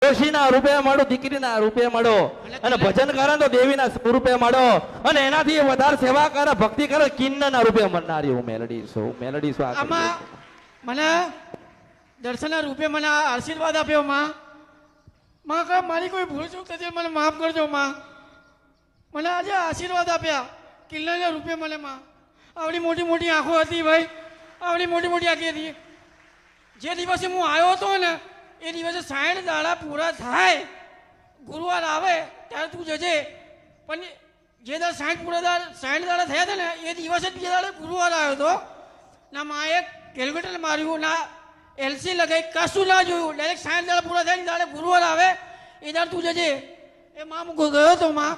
ડોશીના રૂપે મળો, દીકરીના રૂપે મળો, અને ભજન કરે તો દેવીના સ્વરૂપે મળો, અને એનાથી વધારે સેવા કરે, ભક્તિ કરે, કિન્નના રૂપે મળનારી હું મેલડી છું. મેલડી છું. આમાં મને દર્શનના રૂપે મને આશીર્વાદ આપ્યો માં. માં કા મારી કોઈ ભૂલ ચૂક થતી મને માફ કરજો માં. મને આજે આશીર્વાદ આપ્યા કિલ્લાના રૂપે મને માં. આવડી મોટી મોટી આંખો હતી ભાઈ, આવડી મોટી મોટી આંખી હતી. જે દિવસે હું આવ્યો હતો ને એ દિવસે 60 દાડા પૂરા થાય, ગુરુવાર આવે ત્યારે તું જજે. પણ જે દાડા 60 દાડા થયા હતા ને એ દિવસે જ બીજા દાડે ગુરુવાર આવ્યો હતો. ના માએ કેલ્ક્યુલેટર માર્યું, ના એલસી લગાવી, કશું ના જોયું. ડાયરેક્ટ 60 દાડા પૂરા થાય ને દાડે ગુરુવાર આવે એ દાડે તું જજે. એ માં હું ગયો હતો માં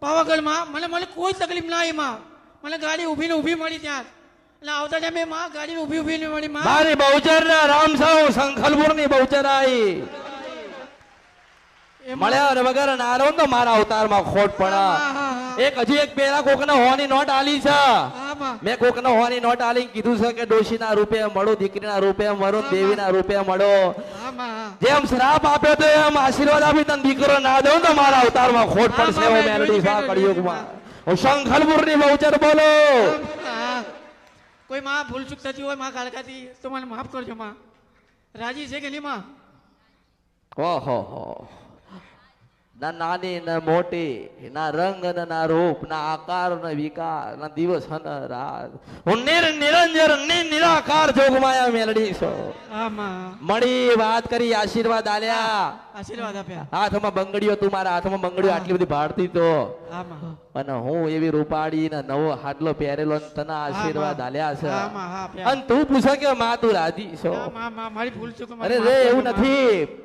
પાવાગઢમાં. મને કોઈ તકલીફ ના આવી માં. મને ગાડી ઊભી ને ઊભી મળી ત્યાં. એટલે આવતા ટાઈમે માં ગાડી ઊભી ઊભી ને મળી. મારી બહુચર ના રામ સાઉ સંખલપુર ની બહુચર આવી મળ્યા ને વગર નારો તો મારા અવતારમાં ખોટ પડા. એક હજી એક પેલા કોકને હોની નોટ આલી છે. મેં કોકને હોની નોટ આલી કીધું છે કે ડોશીના રૂપે મળો, દીકરીના રૂપે મળો, દેવીના રૂપે મળો. જેમ શ્રાપ આપ્યો તો એમ આશીર્વાદ આપી તને દીકરો ના દઉં તો મારા અવતારમાં ખોટ પડશે. હું મેલડી સા કળિયુગમાં હું શંખલપુર ની બહુચર બોલો. કોઈ માં ભૂલ ચૂક થતી હોય માં કાળકાથી તો મને માફ કરજો માં. રાજી છે કે નહીં માં? ઓહો હો, ના નાની ના મોટી, ના રંગ ના રૂપ, ના આકાર ના વિકાર, ના દિવસ ના રાત, હું નિરંજન નિરાકાર જોગમાયા મેલડી છો. મળી વાત કરી, આશીર્વાદ આલ્યા, આશીર્વાદ આપ્યા. હાથમાં બંગડીઓ, તું મારા હાથમાં બંગડીઓ આટલી બધી ભાડતી તો, અને હું એવી રૂપાડી ને નવો હાડલો પહેરેલો તને આશીર્વાદ આલ્યા છે. અને તું પૂછે કે માં તું રાજી છો? મારી ભૂલ ચૂક. અરે રે એવું નથી.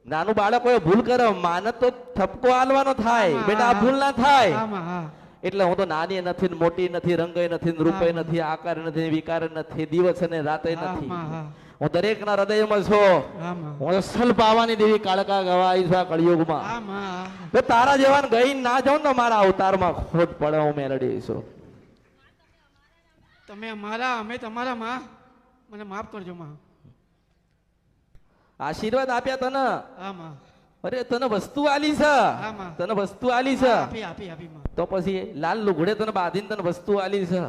નાનું બાળક હોય ભૂલ કરે, માને તો ઠપકો આલવાનો થાય, બેટા આ ભૂલ ના થાય. એટલે હું તો નાની નથી, મોટી નથી, રંગય નથી, રૂપય નથી, આકાર નથી, વિકાર નથી, દિવસ અને રાત નથી. હું દરેક ના હૃદયમાં છું. હું અસલ પાવાની દેવી કાળકા ગવાઈ છું આ કળિયુગમાં. તારા જેવાને ગઈ ના જાઉં તો મારા અવતારમાં ખોટ પડે. હું મેલડી છું. તમે અમારા, અમે તમારા માં. મને માફ કરજો માં. આશીર્વાદ આપ્યા તને. અરે તને વસ્તુ આલી છે, તને વસ્તુ આલી છે. તો પછી લાલ લુગડે તને બાંધીને તને વસ્તુ આલી છે.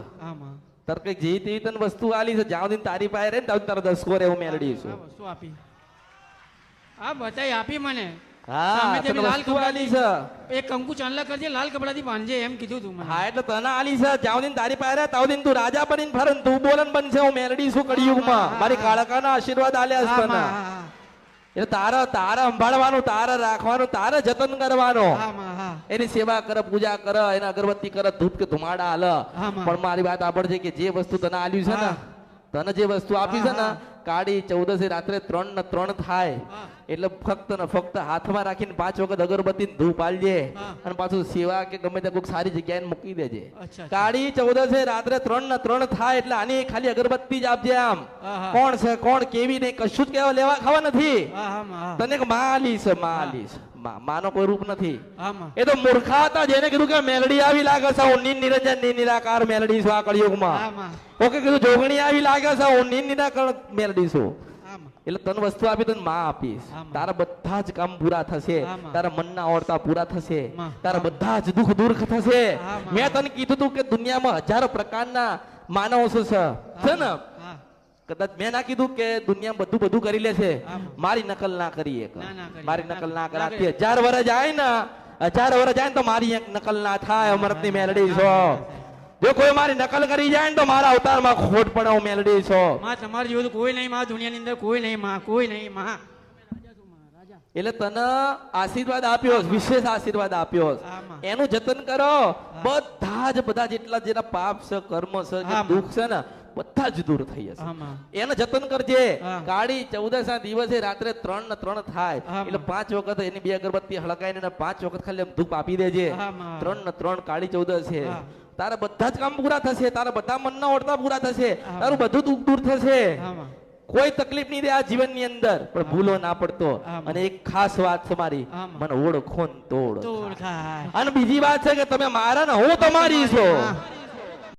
તાર કઈક જેવી તેવી તને વસ્તુ આલી છે. જ્યાં સુધી તારી પાસે રહે ને ત્યાં તારો દસકો રહે. હું મેલડી છું. વસ્તુ આપી. હા બતાઈ આપી મને. હા તને વસ્તુ આલી છે. એક કંકુ ચાંદલા કરજે, લાલ કપડાથી બાંધજે એમ કીધું તું મને. હા એટલે તને આલી છે. જ્યાં સુધી તારી પાસે રહે ત્યાં સુધી તું રાજા બનીને ફરે, તું બોલન બનશે. હું મેલડી છું કળિયુગમાં. મારી કાળકાના આશીર્વાદ આલ્યા છે તને. એટલે તારા સંભાળવાનું, તારા રાખવાનું, તારા જતન કરવાનો. એની સેવા કરે, પૂજા કરે, એને અગરબત્તી કરે, ધૂપ કે ધુમાડા હાલ. પણ મારી વાત સાંભળજે કે જે વસ્તુ તને આલ્યું છે ને, તને જે વસ્તુ આપી છે ને, કાળી 14 રાત્રે 3 ને 3 થાય એટલે ફક્ત ને ફક્ત હાથમાં રાખીને 5 વખત અગરબત્તી ધૂપ આલજે, અને પાછું સેવા કે ગમે તે કોઈક સારી જગ્યાએ મૂકી દેજે. કાળી 14 રાત્રે 3 ને 3 થાય એટલે આની ખાલી અગરબત્તી જ આપજે. આમ કોણ છે કોણ કેવી નહીં કશું જ કેવા લેવા ખાવા નથી. તને કે માલી છે, માલી છે. માનો કોઈ રૂપ નથી. એ તો મૂર્ખા હતા જેને કીધું કે મેલડી આવી લાગે છે. હું નિરંજન નિરાકાર મેલડી છું આ કળિયુગમાં. ઓકે કીધું જોગણી આવી લાગે છે. હું નિરાકાર મેલડી છું. એટલે તને વસ્તુ આપી તને માં આપીશ. તારા બધા જ કામ પૂરા થશે, તારા મનના ઓરતા પૂરા થશે, તારા બધા જ દુઃખ દૂર થશે. મેં તને કીધું તું કે દુનિયામાં હજારો પ્રકારના માનવો છે ને. કદાચ મેં ના કીધું કે દુનિયા બધું કરી લે છે, મારી નકલ ના કરીએ. મારી નકલ ના કરાતી 1000 વર્ષ જાય ને, 1000 વર્ષ જાય ને તો મારી એક નકલ ના થાય. અમૃતની મેલડી છો. જો કોઈ મારી નકલ કરી જાય ને તો મારા અવતારમાં ખોટ પડે. હું મેલડી છો. માં તમારી જેવું કોઈ નહીં માં, દુનિયાની અંદર કોઈ નહીં માં, કોઈ નહીં માં. એટલે તને આશીર્વાદ આપ્યો, વિશેષ આશીર્વાદ આપ્યો. એનું જતન કરો. બધા જેટલા જેના પાપ છે, કર્મ છે, દુઃખ છે ને, બધા જ દૂર થઈ જશે. એને જતન કરજે. કાળી 14 ના દિવસે રાત્રે 3 ને 3 થાય એટલે 5 વખત એની 2 અગરબત્તી હળગાઈને 5 વખત ખાલી ધૂપ આપી દેજે. 3 ને 3 કાળી 14 છે. તારા બધા જ કામ પૂરા થશે, તારા બધા મનના ઓરતા પૂરા થશે, તારું બધું દુઃખ દૂર થશે. કોઈ તકલીફ નહીં રહે આ જીવનની અંદર. પણ ભૂલો ના પડતો. અને એક ખાસ વાત છે મારી, મને ઓળખો ને તોડ. અને બીજી વાત છે કે તમે મારા ને હું તમારી છું.